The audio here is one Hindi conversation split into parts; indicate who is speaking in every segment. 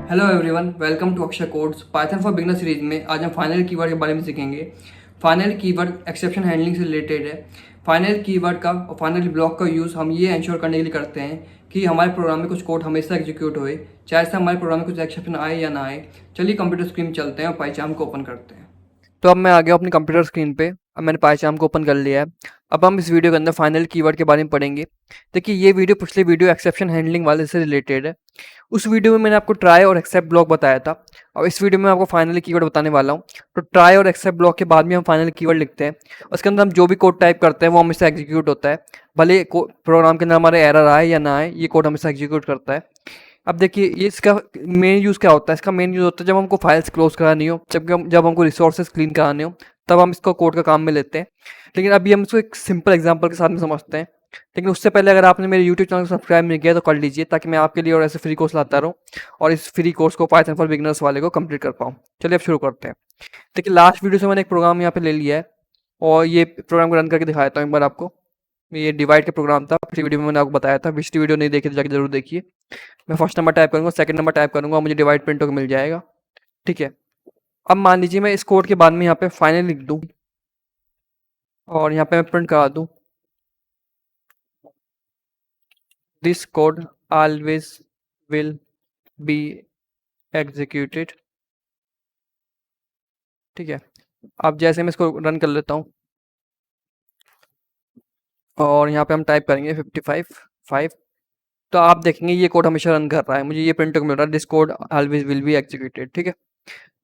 Speaker 1: Hello everyone, welcome to Akshay codes Python for beginner series में। आज हम फाइनल कीवर्ड के बारे में सीखेंगे। फाइनल कीवर्ड एक्सेप्शन हैंडलिंग से रिलेटेड है। फाइनल कीवर्ड का और फाइनल ब्लॉक का यूज़ हम ये इंश्योर करने के लिए करते हैं कि हमारे प्रोग्राम में कुछ कोड हमेशा एग्जीक्यूट होए, चाहे से हमारे प्रोग्राम में कुछ एक्सेप्शन आए या ना आए। चलिए कंप्यूटर स्क्रीन चलते हैं और पाइचाम को ओपन करते हैं। तो अब मैं आ गया अपनी कंप्यूटर स्क्रीन पे। अब मैंने पाइचाम को ओपन कर लिया है। अब हम इस वीडियो के अंदर फाइनल कीवर्ड के बारे में पढ़ेंगे। देखिए, ये वीडियो पिछले वीडियो एक्सेप्शन हैंडलिंग वाले से रिलेटेड है। उस वीडियो में मैंने आपको ट्राई और एक्सेप्ट ब्लॉक बताया था। अब इस वीडियो में आपको फाइनल कीवर्ड बताने वाला हूँ। तो ट्राई और एक्सेप्ट ब्लॉक के बाद में हम फाइनल कीवर्ड लिखते हैं। उसके अंदर हम जो भी कोड टाइप करते हैं वो हमेशा एग्जीक्यूट होता है, भले प्रोग्राम के अंदर हमारे एरर आए या ना आए, ये कोड हमेशा एग्जीक्यूट करता है। अब देखिए, ये इसका मेन यूज़ क्या होता है। इसका मेन यूज़ होता है जब हमको फाइल्स क्लोज करानी हो, जब हमको रिसोर्सेज क्लीन कराने हो, तब हम इसको कोड का काम में लेते हैं। लेकिन अभी हम इसको एक सिंपल एग्जांपल के साथ में समझते हैं। लेकिन उससे पहले अगर आपने मेरे यूट्यूब चैनल को सब्सक्राइब नहीं किया तो कर लीजिए, ताकि मैं आपके लिए और ऐसे फ्री कोर्स लाता रहूँ और इस फ्री कोर्स को पाइथन फॉर बिगिनर्स वाले को कंप्लीट कर पाऊँ। चलिए अब शुरू करते हैं। देखिए, लास्ट वीडियो से मैंने एक प्रोग्राम यहाँ पे ले लिया है और ये प्रोग्राम को रन करके दिखाया था एक बार आपको। ये डिवाइड का प्रोग्राम था, पिछली वीडियो में मैंने आपको बताया था। पिछली वीडियो नहीं देखी तो जाके जरूर देखिए। मैं फर्स्ट नंबर टाइप करूँगा, सेकंड नंबर टाइप करूँगा, मुझे डिवाइड प्रिंट होकर मिल जाएगा। ठीक है। अब मान लीजिए मैं इस कोड के बाद में यहाँ पे फाइनल लिख दूँ और यहाँ पे मैं प्रिंट करा दूँ, this code always will be executed. ठीक है। अब जैसे मैं इसको रन कर लेता हूँ और यहाँ पे हम टाइप करेंगे 55 तो आप देखेंगे ये कोड हमेशा रन कर रहा है। मुझे ये प्रिंट मिल रहा है, this code always will be executed. ठीक है।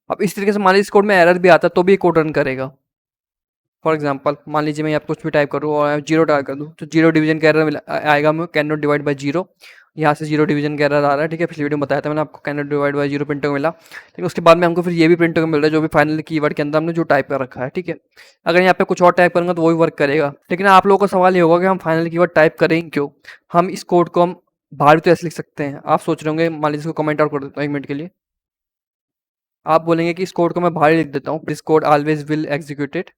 Speaker 1: अब इस तरीके से मान लीजिए इस कोड में एरर भी आता है तो भी ये कोड रन करेगा। फॉर एग्जांपल मान लीजिए मैं यहाँ पे कुछ भी टाइप करूँ और जीरो डाल कर दूँ तो जीरो डिवीजन का एरर आएगा। मैं can not divide by zero, यहाँ से जीरो डिवीजन का एरर आ रहा है। ठीक है। पिछली वीडियो में बताया था मैंने आपको, can not divide by zero print मिला। लेकिन उसके बाद में हमको फिर ये भी प्रिंट मिल रहा है जो भी फाइनल कीवर्ड के अंदर हमने जो टाइप कर रखा है। ठीक है। अगर यहाँ पे कुछ और टाइप करूँगा तो वही वर्क करेगा। लेकिन आप लोगों का सवाल ये होगा कि हम फाइनल कीवर्ड टाइप करें क्यों। हम इस कोड को हम बाहर भी तो ऐसे लिख सकते हैं। आप सोच रहे होंगे, मान लीजिए इसको कमेंट आउट कर देता हूँ 1 मिनट के लिए। आप बोलेंगे कि इस कोड को मैं बाहर ही लिख देता हूँ, this code always will executed.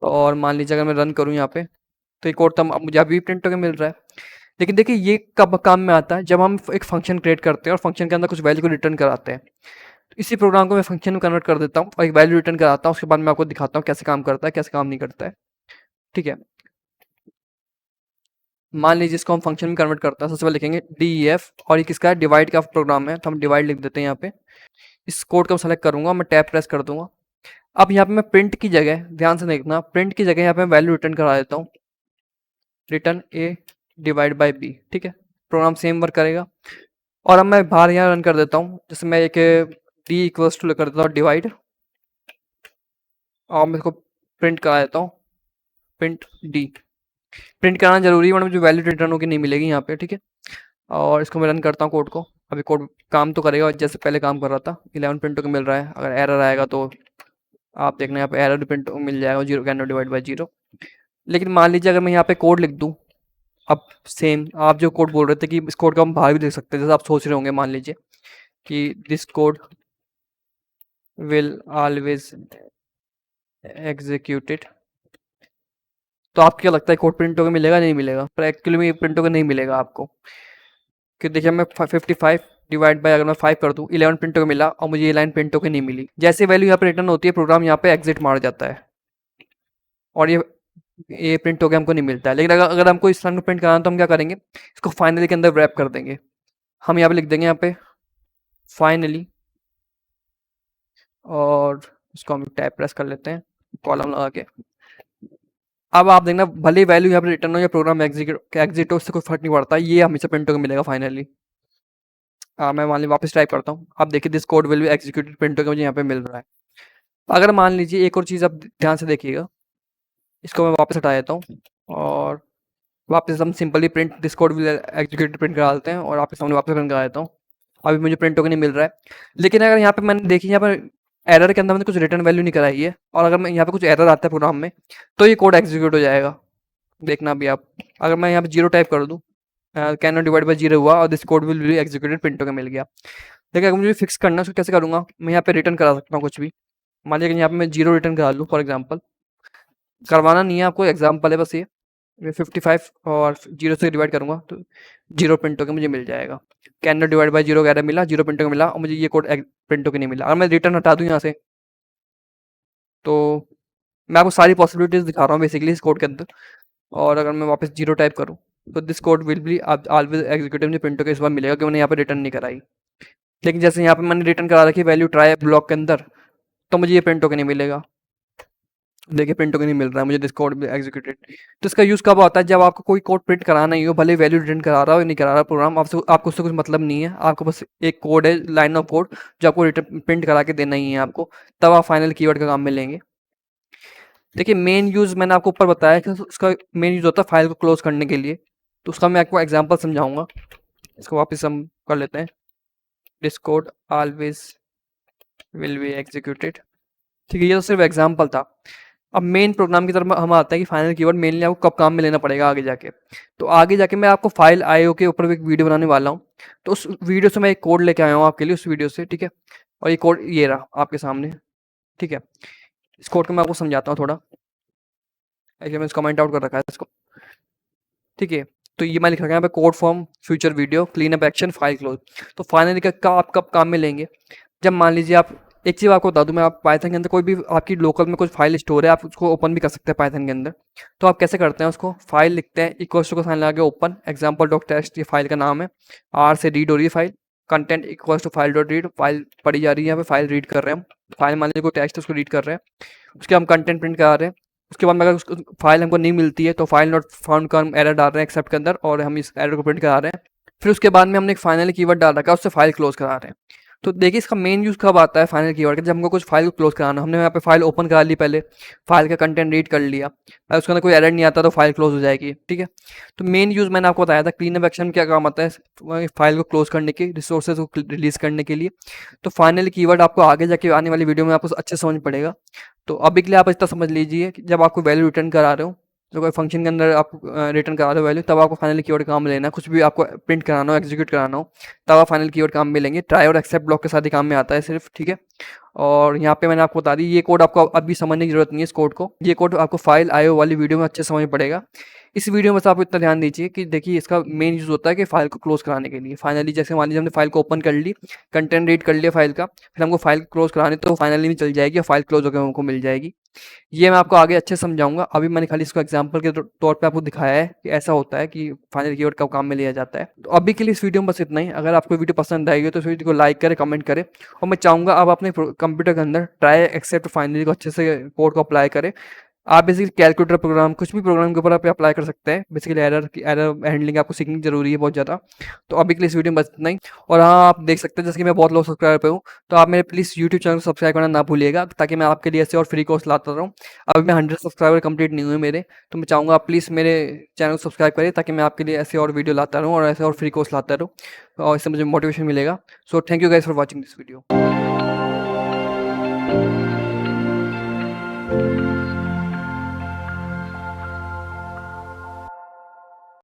Speaker 1: और मान लीजिए अगर मैं रन करूँ यहाँ पे तो ये कोड तो मुझे अभी भी प्रिंट होकर मिल रहा है। लेकिन देखिए, ये कब काम में आता है, जब हम एक फंक्शन क्रिएट करते हैं और फंक्शन के अंदर कुछ वैल्यू को रिटर्न कराते हैं। तो इसी प्रोग्राम को मैं फंक्शन में कन्वर्ट कर देता हूँ और एक वैल्यू रिटर्न कराता हूँ। उसके बाद मैं आपको दिखाता हूँ कैसे काम करता है, कैसे काम नहीं करता है। ठीक है। मान लीजिए इसको हम फंक्शन में कन्वर्ट करते हैं। सबसे पहले लिखेंगे DEF और ये किसका है, डिवाइड का प्रोग्राम है, तो हम डिवाइड लिख देते हैं यहाँ पे। इस कोड को सेलेक्ट करूंगा, मैं टैब प्रेस कर दूंगा। अब यहाँ पे मैं प्रिंट की जगह, ध्यान से देखना, प्रिंट की जगह यहाँ पे वैल्यू रिटर्न करा देता हूँ, return A divide by B। ठीक है। प्रोग्राम सेम वर्क करेगा। और अब मैं बाहर यहाँ रन कर देता हूँ। जैसे मैं एक D इक्वल्स टू कर देता हूँ डिवाइड, और मैं इसको प्रिंट करा देता हूँ, प्रिंट D। प्रिंट कराना जरूरी है वरना मुझे वैल्यू रिटर्न होकर नहीं मिलेगी यहाँ पे। ठीक है। और इसको मैं रन करता हूँ कोड को। अभी कोड काम तो करेगा जैसे पहले काम कर रहा था। 11 प्रिंट होकर मिल रहा है। अगर एरर आएगा तो आप देखना यहाँ पे एरर प्रिंट मिल जाएगा, zero can not divide by zero. लेकिन मान लीजिए अगर मैं यहाँ पे कोड लिख दूँ, अब सेम आप जो कोड बोल रहे थे कि इस कोड को हम बाहर भी लिख सकते हैं, जैसे आप सोच रहे होंगे, मान लीजिए कि this code will always executed. तो आपको क्या लगता है कोड प्रिंट होकर मिलेगा नहीं मिलेगा? पर एक्चुअली में प्रिंट होकर नहीं मिलेगा आपको, कि देखिए मैं 55 डिवाइड बाय अगर मैं 5 कर दूँ, 11 प्रिंट होकर मिला और मुझे ये लाइन प्रिंट होकर नहीं मिली। जैसे वैल्यू यहाँ पे रिटर्न होती है, प्रोग्राम यहाँ पे एग्जिट मार जाता है और ये प्रिंट होकर हमको नहीं मिलता है। लेकिन अगर हमको इस लाइन को प्रिंट कराना तो हम क्या करेंगे, इसको फाइनली के अंदर रैप कर देंगे। हम यहाँ पे लिख देंगे यहाँ पे फाइनली, और इसको हम टैब प्रेस कर लेते हैं कॉलम लगा के। अब आप देखना, भले वैल्यू यहाँ पे रिटर्न हो या प्रोग्राम एग्जिट हो, उससे कोई फर्क नहीं पड़ता, ये हमेशा प्रिंट होकर मिलेगा फाइनली। मैं मान ली वापस टाइप करता हूँ। अब देखिए this code will be executed print होकर मुझे यहाँ पे मिल रहा है। अगर मान लीजिए एक और चीज़ आप ध्यान से देखिएगा, इसको मैं वापस हटा देता हूँ और वापस हम simply print this code will executed print करा देते हैं और आपके सामने वापस रन करा देता हूँ। अभी मुझे प्रिंट होकर नहीं मिल रहा है। लेकिन अगर यहाँ पे मैंने देखी, यहाँ पर एरर के अंदर मैंने कुछ रिटर्न वैल्यू नहीं कराई है और अगर मैं यहाँ पे कुछ एरर आता है प्रोग्राम में तो ये कोड एग्जीक्यूट हो जाएगा। देखना अभी आप, अगर मैं यहाँ पे जीरो टाइप कर दूँ, can not divide by zero हुआ और this code will be executed print होकर मिल गया। देखिए, अगर मुझे फिक्स करना है उसको कैसे करूँगा, मैं यहाँ पे रिटर्न करा सकता हूँ कुछ भी। मान लीजिए यहाँ पे मैं जीरो रिटर्न करा लूँ फॉर एग्जाम्पल, करवाना नहीं है आपको, एग्जाम्पल है बस ये। मैं 55 और 0 से डिवाइड करूँगा तो 0 प्रिंट होके मुझे मिल जाएगा। कैन नॉट डिवाइड बाय 0 वगैरह मिला, 0 प्रिंट होके मिला और मुझे ये कोड प्रिंट होके नहीं मिला। अगर मैं रिटर्न हटा दूँ यहाँ से, तो मैं आपको सारी पॉसिबिलिटीज़ दिखा रहा हूँ बेसिकली इस कोड के अंदर। और अगर मैं वापस 0 टाइप करूँ, तो this code will be always executive, मुझे प्रिंट होके इस बार मिलेगा कि मैंने यहाँ पे रिटर्न नहीं कराई। लेकिन जैसे यहाँ पे मैंने रिटर्न करा रखी वैल्यू ट्राई ब्लॉक के अंदर, तो मुझे ये प्रिंट होके नहीं मिलेगा। देखिए प्रिंट होके नहीं मिल रहा है मुझे दिस कोड एग्जीक्यूटेड। तो इसका यूज़ कब होता है? जब आपको कोई कोड प्रिंट कराना ही हो, भले वैल्यू रिटर्न करा रहा हो या नहीं करा रहा प्रोग्राम, आपको उससे कुछ मतलब नहीं है। आपको बस एक कोड है, लाइन ऑफ कोड, जो आपको रिटर्न प्रिंट करा के देना ही है आपको, तब आप फाइनल कीवर्ड का काम में लेंगे। देखिए मेन यूज़ मैंने आपको ऊपर बताया कि उसका मेन यूज़ होता है फाइल को क्लोज करने के लिए। तो उसका मैं आपको एग्जांपल समझाऊंगा। इसको वापस हम कर लेते हैं। This code always will be executed. ठीक है, ये तो सिर्फ एग्जांपल था। अब मेन प्रोग्राम की तरफ हम आते हैं कि फाइनल कीवर्ड मेनली आपको कब काम में लेना पड़ेगा आगे जाके। तो आगे जाके मैं आपको फाइल आईओ के ऊपर एक वीडियो बनाने वाला हूँ। तो उस वीडियो से मैं एक कोड लेके आया हूँ आपके लिए उस वीडियो से, ठीक है। और ये कोड ये रहा आपके सामने, ठीक है। इस कोड को मैं आपको समझाता हूँ थोड़ा। ऐसे मैंने कमेंट आउट कर रखा है इसको, ठीक है। तो ये मैं लिख रखा है यहाँ पे code form future video clean up action file close. तो फाइनली का आप कब काम में लेंगे? जब मान लीजिए आप, एक चीज़ आपको बता दूं मैं, आप पाइथन के अंदर कोई भी आपकी लोकल में कुछ फाइल स्टोर है, आप उसको ओपन भी कर सकते हैं पाइथन के अंदर। तो आप कैसे करते हैं उसको? फाइल लिखते हैं, इक्वल्स टू का साइन लगा के ओपन एग्जाम्पल डॉट टेक्स्ट, ये फाइल का नाम है। आर से रीड हो रही है file, content equals to file dot read, file पढ़ी जा रही है, यहाँ पे फाइल रीड कर रहे हैं हम। फाइल मान लीजिए कोई टेक्स्ट है उसको रीड कर रहे हैं, उसके हम कंटेंट प्रिंट करा रहे हैं। उसके बाद में अगर उसको फाइल हमको नहीं मिलती है, तो फाइल नॉट फाउंड का हम एरर डाल रहे हैं एक्सेप्ट के अंदर, और हम इस एरर को प्रिंट करा रहे हैं। फिर उसके बाद में हमने एक फाइनल कीवर्ड डाल रखा है, उससे फाइल क्लोज करा रहे हैं। तो देखिए इसका मेन यूज़ कब आता है फाइनल कीवर्ड का? जब हमको कुछ फाइल को क्लोज कराना, हमने यहाँ पे फाइल ओपन करा ली, पहले फाइल का कंटेंट रीड कर लिया, अगर उसके अंदर कोई एरर नहीं आता तो फाइल क्लोज हो जाएगी, ठीक है। तो मेन यूज़ मैंने आपको बताया था, क्लीन अप एक्शन में क्या काम आता है? फाइल को क्लोज करने के, रिसोर्सेज को रिलीज करने के लिए। तो फाइनल कीवर्ड आपको आगे जाके आने वाली वीडियो में आपको अच्छे समझ पड़ेगा। तो अभी के लिए आप इतना समझ लीजिए कि जब आपको वैल्यू रिटर्न करा रहे हो, जो कोई फंक्शन के अंदर आप रिटर्न करा रहे हो वैल्यू, तब आपको फाइनल कीवर्ड काम में लेना है। कुछ भी आपको प्रिंट कराना हो, एग्जीक्यूट कराना हो, तब आप फाइनल कीवर्ड काम में लेंगे। ट्राई और एक्सेप्ट ब्लॉक के साथ ही काम में आता है सिर्फ, ठीक है। और यहाँ पे मैंने आपको बता दी, ये कोड आपको अभी समझने की जरूरत नहीं है इस कोड को। ये कोड आपको फाइल आईओ वाली वीडियो में अच्छे समझ पड़ेगा। इस वीडियो में बस आप इतना ध्यान दीजिए कि देखिए इसका मेन यूज़ होता है कि फाइल को क्लोज कराने के लिए। फाइनली जैसे मान लीजिए हमने फाइल को ओपन कर ली, कंटेंट रीड कर लिया फाइल का, फिर हमको फाइल क्लोज कराने, तो फाइनली में चल जाएगी और फाइल क्लोज होकर हमको मिल जाएगी। ये मैं आपको आगे अच्छे समझाऊंगा। अभी मैंने खाली इसको एग्जांपल के तौर पे आपको दिखाया है कि ऐसा होता है कि फाइनल कीवर्ड कब काम में लिया जाता है। तो अभी के लिए इस वीडियो में बस इतना ही। अगर आपको वीडियो पसंद आएगी तो इस वीडियो को लाइक करें, कमेंट करें, और मैं चाहूँगा आप अपने कंप्यूटर के अंदर ट्राई एक्सेप्ट फाइनली को अच्छे से कोड को अप्लाई करें। आप बेसिकली कैलकुलेटर प्रोग्राम, कुछ भी प्रोग्राम के ऊपर आप अप्लाई कर सकते हैं। बेसिकली एरर हैंडलिंग आपको सीखनी जरूरी है बहुत ज़्यादा। तो अभी के लिए इस वीडियो में बस इतना ही। और हाँ, आप देख सकते हैं जैसे कि मैं बहुत लोग सब्सक्राइबर पे हूँ, तो आप मेरे प्लीज़ यूट्यूब चैनल को सब्सक्राइब करना ना भूलिएगा, ताकि मैं आपके लिए ऐसे और फ्री कोर्स लाता रहूँ। अभी मैं 100 सब्सक्राइबर कंप्लीट नहीं हुए मेरे, तो मैं चाहूँगा आप प्लीज़ मेरे चैनल को सब्सक्राइब करें, ताकि मैं आपके लिए ऐसे और वीडियो लाता रहूँ और ऐसे और फ्री कोर्स लाता रहूँ, और इससे मुझे मोटिवेशन मिलेगा। So thank you guys for watching this video.